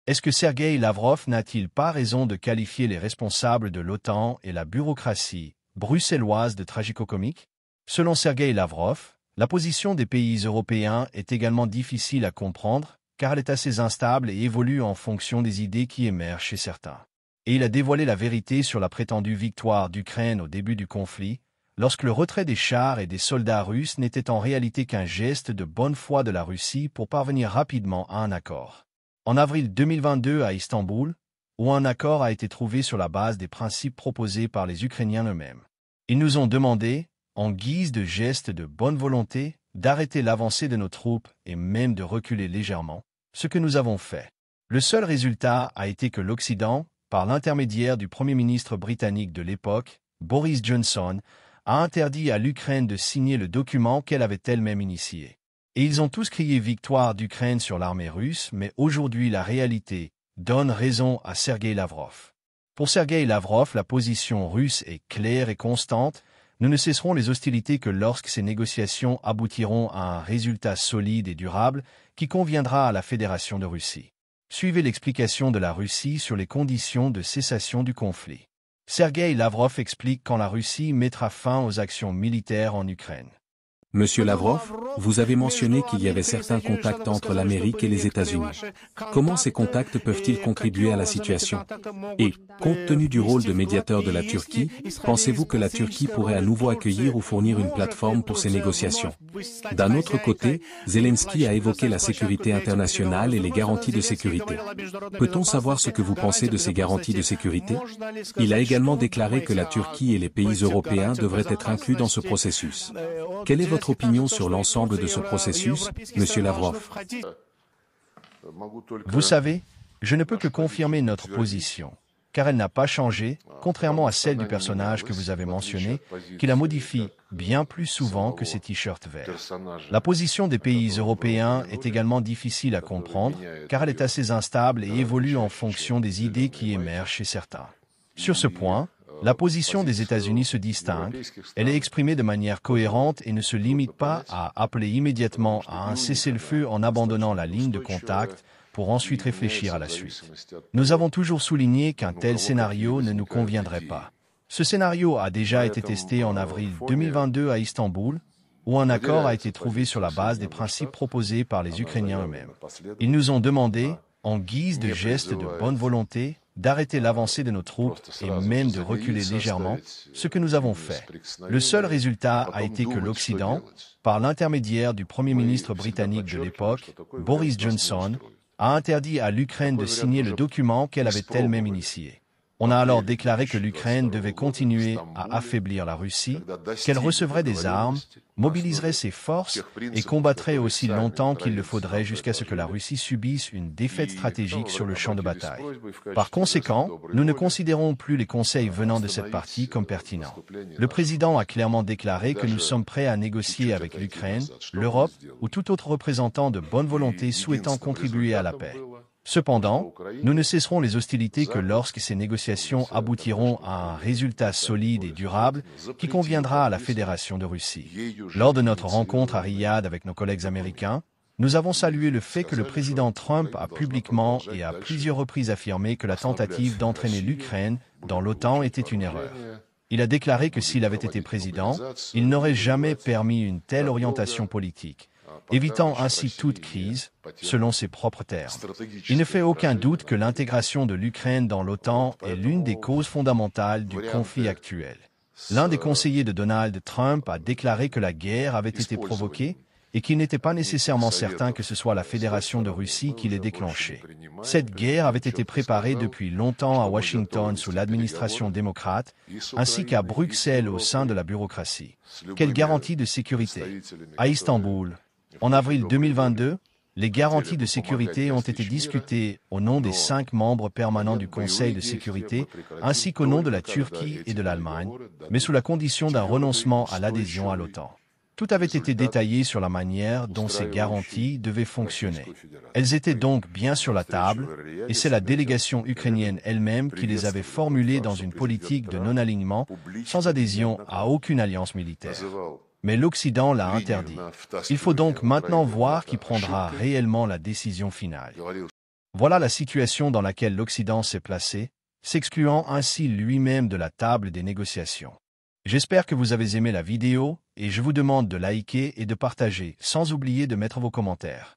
Est-ce que Sergueï Lavrov n'a-t-il pas raison de qualifier les responsables de l'OTAN et la bureaucratie bruxelloise de tragico-comiques? Selon Sergueï Lavrov, la position des pays européens est également difficile à comprendre, car elle est assez instable et évolue en fonction des idées qui émergent chez certains. Et il a dévoilé la vérité sur la prétendue victoire d'Ukraine au début du conflit, lorsque le retrait des chars et des soldats russes n'était en réalité qu'un geste de bonne foi de la Russie pour parvenir rapidement à un accord. En avril 2022 à Istanbul, où un accord a été trouvé sur la base des principes proposés par les Ukrainiens eux-mêmes. Ils nous ont demandé, en guise de geste de bonne volonté, d'arrêter l'avancée de nos troupes et même de reculer légèrement, ce que nous avons fait. Le seul résultat a été que l'Occident, par l'intermédiaire du Premier ministre britannique de l'époque, Boris Johnson, a interdit à l'Ukraine de signer le document qu'elle avait elle-même initié. Et ils ont tous crié victoire d'Ukraine sur l'armée russe, mais aujourd'hui la réalité donne raison à Sergueï Lavrov. Pour Sergueï Lavrov, la position russe est claire et constante. Nous ne cesserons les hostilités que lorsque ces négociations aboutiront à un résultat solide et durable qui conviendra à la Fédération de Russie. Suivez l'explication de la Russie sur les conditions de cessation du conflit. Sergueï Lavrov explique quand la Russie mettra fin aux actions militaires en Ukraine. Monsieur Lavrov, vous avez mentionné qu'il y avait certains contacts entre l'Amérique et les États-Unis. Comment ces contacts peuvent-ils contribuer à la situation? Et, compte tenu du rôle de médiateur de la Turquie, pensez-vous que la Turquie pourrait à nouveau accueillir ou fournir une plateforme pour ces négociations? D'un autre côté, Zelensky a évoqué la sécurité internationale et les garanties de sécurité. Peut-on savoir ce que vous pensez de ces garanties de sécurité? Il a également déclaré que la Turquie et les pays européens devraient être inclus dans ce processus. Quelle est votre opinion sur l'ensemble de ce processus, Monsieur Lavrov? Vous savez, je ne peux que confirmer notre position, car elle n'a pas changé, contrairement à celle du personnage que vous avez mentionné, qui la modifie bien plus souvent que ses t-shirts verts. La position des pays européens est également difficile à comprendre, car elle est assez instable et évolue en fonction des idées qui émergent chez certains. Sur ce point, la position des États-Unis se distingue, elle est exprimée de manière cohérente et ne se limite pas à appeler immédiatement à un cessez-le-feu en abandonnant la ligne de contact pour ensuite réfléchir à la suite. Nous avons toujours souligné qu'un tel scénario ne nous conviendrait pas. Ce scénario a déjà été testé en avril 2022 à Istanbul, où un accord a été trouvé sur la base des principes proposés par les Ukrainiens eux-mêmes. Ils nous ont demandé, en guise de geste de bonne volonté, d'arrêter l'avancée de nos troupes et même de reculer légèrement, ce que nous avons fait. Le seul résultat a été que l'Occident, par l'intermédiaire du Premier ministre britannique de l'époque, Boris Johnson, a interdit à l'Ukraine de signer le document qu'elle avait elle-même initié. On a alors déclaré que l'Ukraine devait continuer à affaiblir la Russie, qu'elle recevrait des armes, mobiliserait ses forces et combattrait aussi longtemps qu'il le faudrait jusqu'à ce que la Russie subisse une défaite stratégique sur le champ de bataille. Par conséquent, nous ne considérons plus les conseils venant de cette partie comme pertinents. Le président a clairement déclaré que nous sommes prêts à négocier avec l'Ukraine, l'Europe ou tout autre représentant de bonne volonté souhaitant contribuer à la paix. Cependant, nous ne cesserons les hostilités que lorsque ces négociations aboutiront à un résultat solide et durable qui conviendra à la Fédération de Russie. Lors de notre rencontre à Riyad avec nos collègues américains, nous avons salué le fait que le président Trump a publiquement et à plusieurs reprises affirmé que la tentative d'entraîner l'Ukraine dans l'OTAN était une erreur. Il a déclaré que s'il avait été président, il n'aurait jamais permis une telle orientation politique, évitant ainsi toute crise, selon ses propres termes. Il ne fait aucun doute que l'intégration de l'Ukraine dans l'OTAN est l'une des causes fondamentales du conflit actuel. L'un des conseillers de Donald Trump a déclaré que la guerre avait été provoquée et qu'il n'était pas nécessairement certain que ce soit la Fédération de Russie qui l'ait déclenchée. Cette guerre avait été préparée depuis longtemps à Washington sous l'administration démocrate, ainsi qu'à Bruxelles au sein de la bureaucratie. Quelle garantie de sécurité? À Istanbul, en avril 2022, les garanties de sécurité ont été discutées au nom des 5 membres permanents du Conseil de sécurité, ainsi qu'au nom de la Turquie et de l'Allemagne, mais sous la condition d'un renoncement à l'adhésion à l'OTAN. Tout avait été détaillé sur la manière dont ces garanties devaient fonctionner. Elles étaient donc bien sur la table, et c'est la délégation ukrainienne elle-même qui les avait formulées dans une politique de non-alignement, sans adhésion à aucune alliance militaire. Mais l'Occident l'a interdit. Il faut donc maintenant voir qui prendra réellement la décision finale. Voilà la situation dans laquelle l'Occident s'est placé, s'excluant ainsi lui-même de la table des négociations. J'espère que vous avez aimé la vidéo et je vous demande de liker et de partager, sans oublier de mettre vos commentaires.